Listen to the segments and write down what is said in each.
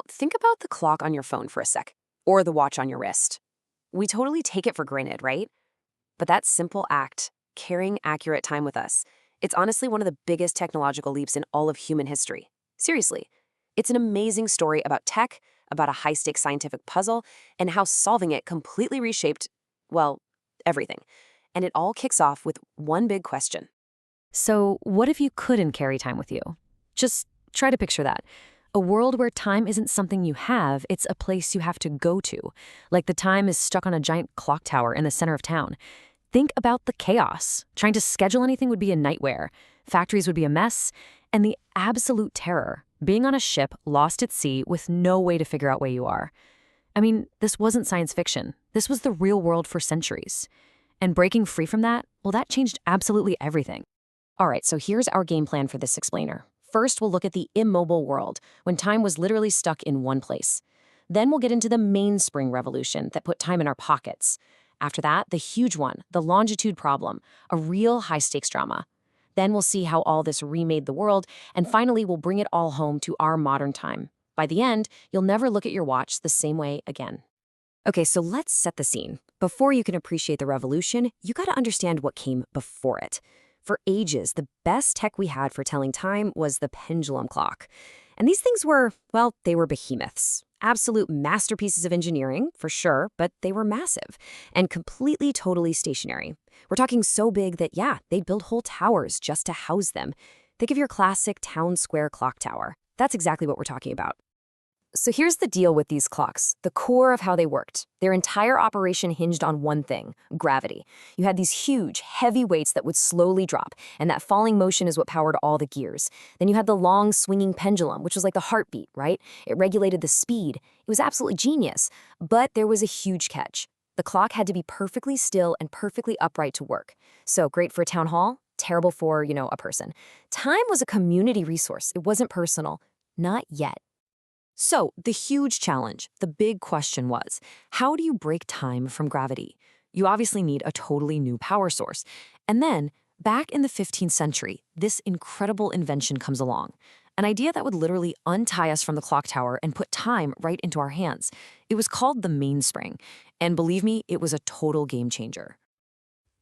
Think about the clock on your phone for a sec, or the watch on your wrist. We totally take it for granted, right? But that simple act, carrying accurate time with us, it's honestly one of the biggest technological leaps in all of human history. Seriously, it's an amazing story about tech, about a high-stakes scientific puzzle, and how solving it completely reshaped, well, everything. And it all kicks off with one big question. So, what if you couldn't carry time with you? Just try to picture that. A world where time isn't something you have, it's a place you have to go to. Like the time is stuck on a giant clock tower in the center of town. Think about the chaos. Trying to schedule anything would be a nightmare. Factories would be a mess. And the absolute terror, being on a ship lost at sea with no way to figure out where you are. I mean, this wasn't science fiction. This was the real world for centuries. And breaking free from that, well, that changed absolutely everything. All right, so here's our game plan for this explainer. First, we'll look at the immobile world, when time was literally stuck in one place. Then we'll get into the mainspring revolution that put time in our pockets. After that, the huge one, the longitude problem, a real high-stakes drama. Then we'll see how all this remade the world, and finally, we'll bring it all home to our modern time. By the end, you'll never look at your watch the same way again. Okay, so let's set the scene. Before you can appreciate the revolution, you gotta understand what came before it. For ages, the best tech we had for telling time was the pendulum clock. And these things were, well, they were behemoths. Absolute masterpieces of engineering, for sure, but they were massive and completely, totally stationary. We're talking so big that, yeah, they'd build whole towers just to house them. Think of your classic town square clock tower. That's exactly what we're talking about. So here's the deal with these clocks, the core of how they worked. Their entire operation hinged on one thing, gravity. You had these huge, heavy weights that would slowly drop, and that falling motion is what powered all the gears. Then you had the long, swinging pendulum, which was like the heartbeat, right? It regulated the speed. It was absolutely genius. But there was a huge catch. The clock had to be perfectly still and perfectly upright to work. So great for a town hall, terrible for, a person. Time was a community resource. It wasn't personal. Not yet. So, the huge challenge, the big question was, how do you break time from gravity? You obviously need a totally new power source. And then, back in the 15th century, this incredible invention comes along. An idea that would literally untie us from the clock tower and put time right into our hands. It was called the mainspring. And believe me, it was a total game changer.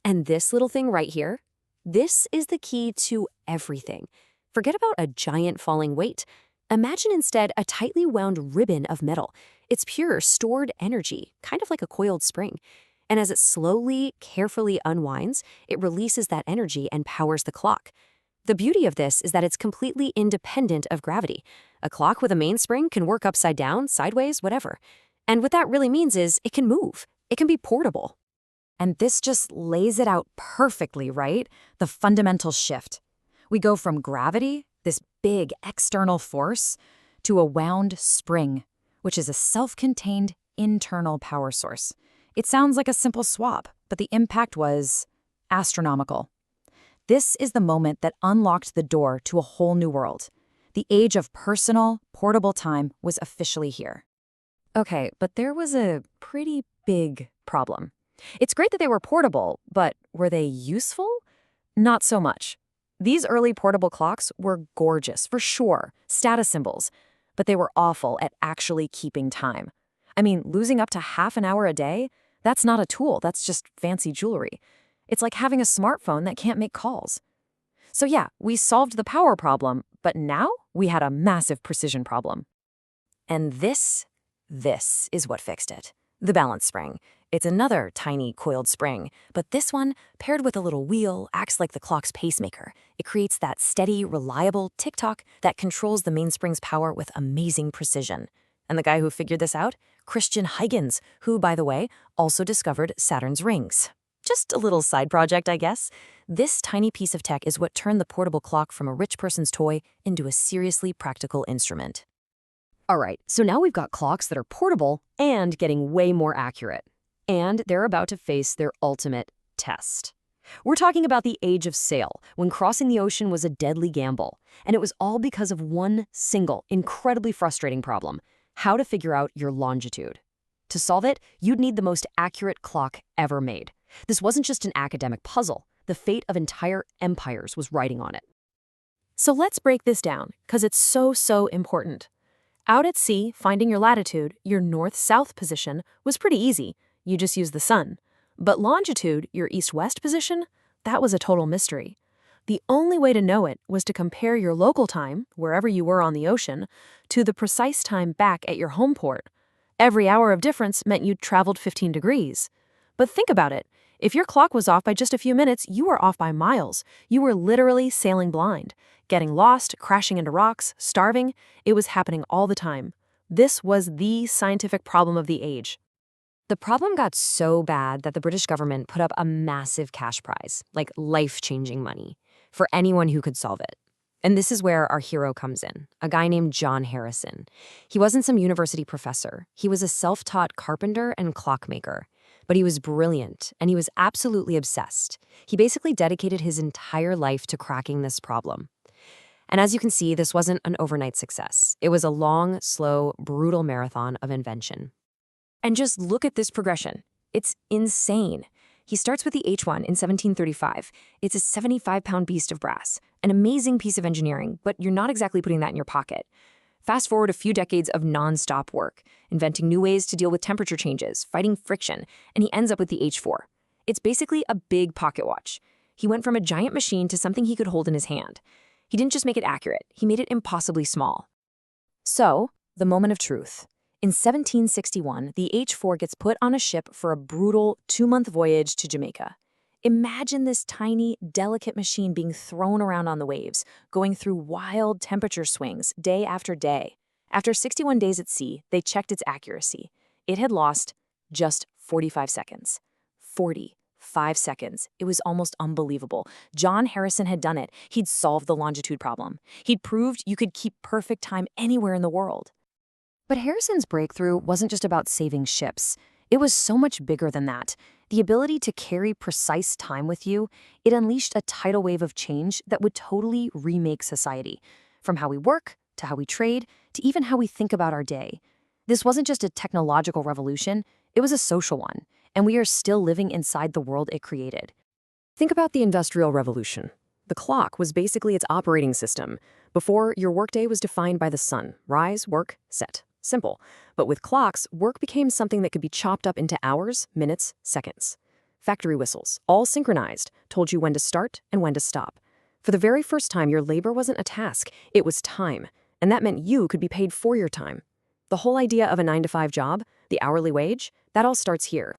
And this little thing right here, this is the key to everything. Forget about a giant falling weight. Imagine instead a tightly wound ribbon of metal. It's pure, stored energy, kind of like a coiled spring. And as it slowly, carefully unwinds, it releases that energy and powers the clock. The beauty of this is that it's completely independent of gravity. A clock with a mainspring can work upside down, sideways, whatever. And what that really means is it can move. It can be portable. And this just lays it out perfectly, right? The fundamental shift. We go from gravity, this big external force, to a wound spring, which is a self-contained internal power source. It sounds like a simple swap, but the impact was astronomical. This is the moment that unlocked the door to a whole new world. The age of personal, portable time was officially here. Okay, but there was a pretty big problem. It's great that they were portable, but were they useful? Not so much. These early portable clocks were gorgeous, for sure, status symbols, but they were awful at actually keeping time. I mean, losing up to half an hour a day, that's not a tool, that's just fancy jewelry. It's like having a smartphone that can't make calls. So yeah, we solved the power problem, but now we had a massive precision problem. And this is what fixed it. The balance spring. It's another tiny coiled spring, but this one, paired with a little wheel, acts like the clock's pacemaker. It creates that steady, reliable tick-tock that controls the mainspring's power with amazing precision. And the guy who figured this out? Christian Huygens, who, by the way, also discovered Saturn's rings. Just a little side project, I guess. This tiny piece of tech is what turned the portable clock from a rich person's toy into a seriously practical instrument. All right, so now we've got clocks that are portable and getting way more accurate. And they're about to face their ultimate test. We're talking about the age of sail, when crossing the ocean was a deadly gamble. And it was all because of one single, incredibly frustrating problem: how to figure out your longitude. To solve it, you'd need the most accurate clock ever made. This wasn't just an academic puzzle. The fate of entire empires was riding on it. So let's break this down, because it's so important. Out at sea, finding your latitude, your north-south position, was pretty easy. You just used the sun. But longitude, your east-west position, that was a total mystery. The only way to know it was to compare your local time, wherever you were on the ocean, to the precise time back at your home port. Every hour of difference meant you'd traveled 15 degrees. But think about it. If your clock was off by just a few minutes, you were off by miles. You were literally sailing blind, getting lost, crashing into rocks, starving. It was happening all the time. This was the scientific problem of the age. The problem got so bad that the British government put up a massive cash prize, like life-changing money, for anyone who could solve it. And this is where our hero comes in, a guy named John Harrison. He wasn't some university professor. He was a self-taught carpenter and clockmaker. But he was brilliant, and he was absolutely obsessed. He basically dedicated his entire life to cracking this problem. And as you can see, this wasn't an overnight success. It was a long, slow, brutal marathon of invention. And just look at this progression. It's insane. He starts with the H1 in 1735. It's a 75-pound beast of brass, an amazing piece of engineering, but you're not exactly putting that in your pocket. Fast forward a few decades of non-stop work, inventing new ways to deal with temperature changes, fighting friction, and he ends up with the H4. It's basically a big pocket watch. He went from a giant machine to something he could hold in his hand. He didn't just make it accurate, he made it impossibly small. So, the moment of truth. In 1761, the H4 gets put on a ship for a brutal 2-month voyage to Jamaica. Imagine this tiny, delicate machine being thrown around on the waves, going through wild temperature swings day after day. After 61 days at sea, they checked its accuracy. It had lost just 45 seconds. 45 seconds. It was almost unbelievable. John Harrison had done it. He'd solved the longitude problem. He'd proved you could keep perfect time anywhere in the world. But Harrison's breakthrough wasn't just about saving ships. It was so much bigger than that. The ability to carry precise time with you, it unleashed a tidal wave of change that would totally remake society. From how we work, to how we trade, to even how we think about our day. This wasn't just a technological revolution, it was a social one, and we are still living inside the world it created. Think about the Industrial Revolution. The clock was basically its operating system. Before, your workday was defined by the sun. Rise, work, set. Simple. But with clocks, work became something that could be chopped up into hours, minutes, seconds. Factory whistles, all synchronized, told you when to start and when to stop. For the very first time, your labor wasn't a task, it was time. And that meant you could be paid for your time. The whole idea of a 9-to-5 job, the hourly wage, that all starts here.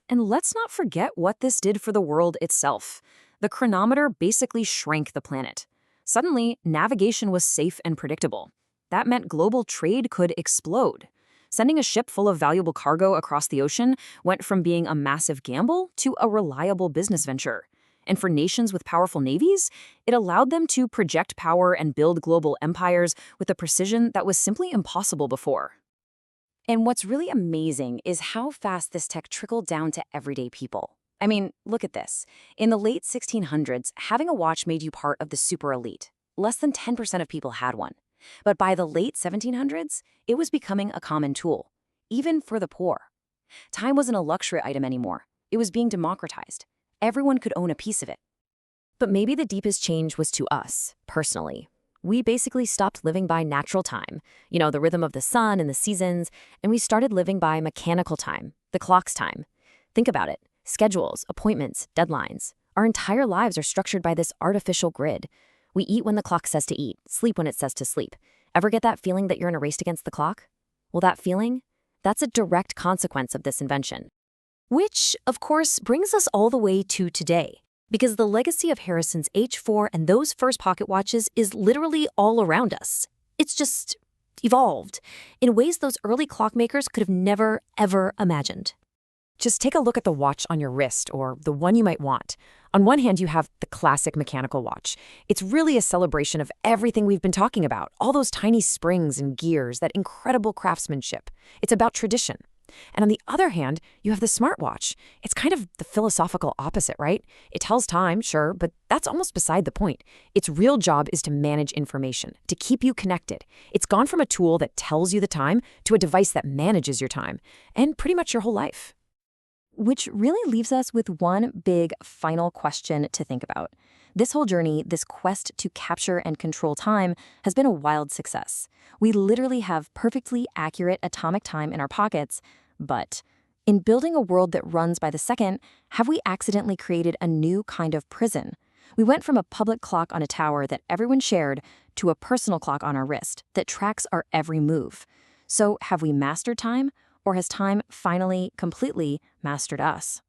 And let's not forget what this did for the world itself. The chronometer basically shrank the planet. Suddenly, navigation was safe and predictable. That meant global trade could explode. Sending a ship full of valuable cargo across the ocean went from being a massive gamble to a reliable business venture. And for nations with powerful navies, it allowed them to project power and build global empires with a precision that was simply impossible before. And what's really amazing is how fast this tech trickled down to everyday people. I mean, look at this. In the late 1600s, having a watch made you part of the super elite. Less than 10% of people had one. But by the late 1700s, it was becoming a common tool, even for the poor. Time wasn't a luxury item anymore. It was being democratized. Everyone could own a piece of it. But maybe the deepest change was to us, personally. We basically stopped living by natural time, the rhythm of the sun and the seasons, and we started living by mechanical time, the clock's time. Think about it. Schedules, appointments, deadlines. Our entire lives are structured by this artificial grid. We eat when the clock says to eat, sleep when it says to sleep. Ever get that feeling that you're in a race against the clock? Well, that feeling, that's a direct consequence of this invention. Which, of course, brings us all the way to today. Because the legacy of Harrison's H4 and those first pocket watches is literally all around us. It's just evolved in ways those early clockmakers could have never, ever imagined. Just take a look at the watch on your wrist, or the one you might want. On one hand, you have the classic mechanical watch. It's really a celebration of everything we've been talking about, all those tiny springs and gears, that incredible craftsmanship. It's about tradition. And on the other hand, you have the smartwatch. It's kind of the philosophical opposite, right? It tells time, sure, but that's almost beside the point. Its real job is to manage information, to keep you connected. It's gone from a tool that tells you the time to a device that manages your time, and pretty much your whole life. Which really leaves us with one big final question to think about. This whole journey, this quest to capture and control time, has been a wild success. We literally have perfectly accurate atomic time in our pockets, but in building a world that runs by the second, have we accidentally created a new kind of prison? We went from a public clock on a tower that everyone shared to a personal clock on our wrist that tracks our every move. So have we mastered time, or has time finally, completely mastered us?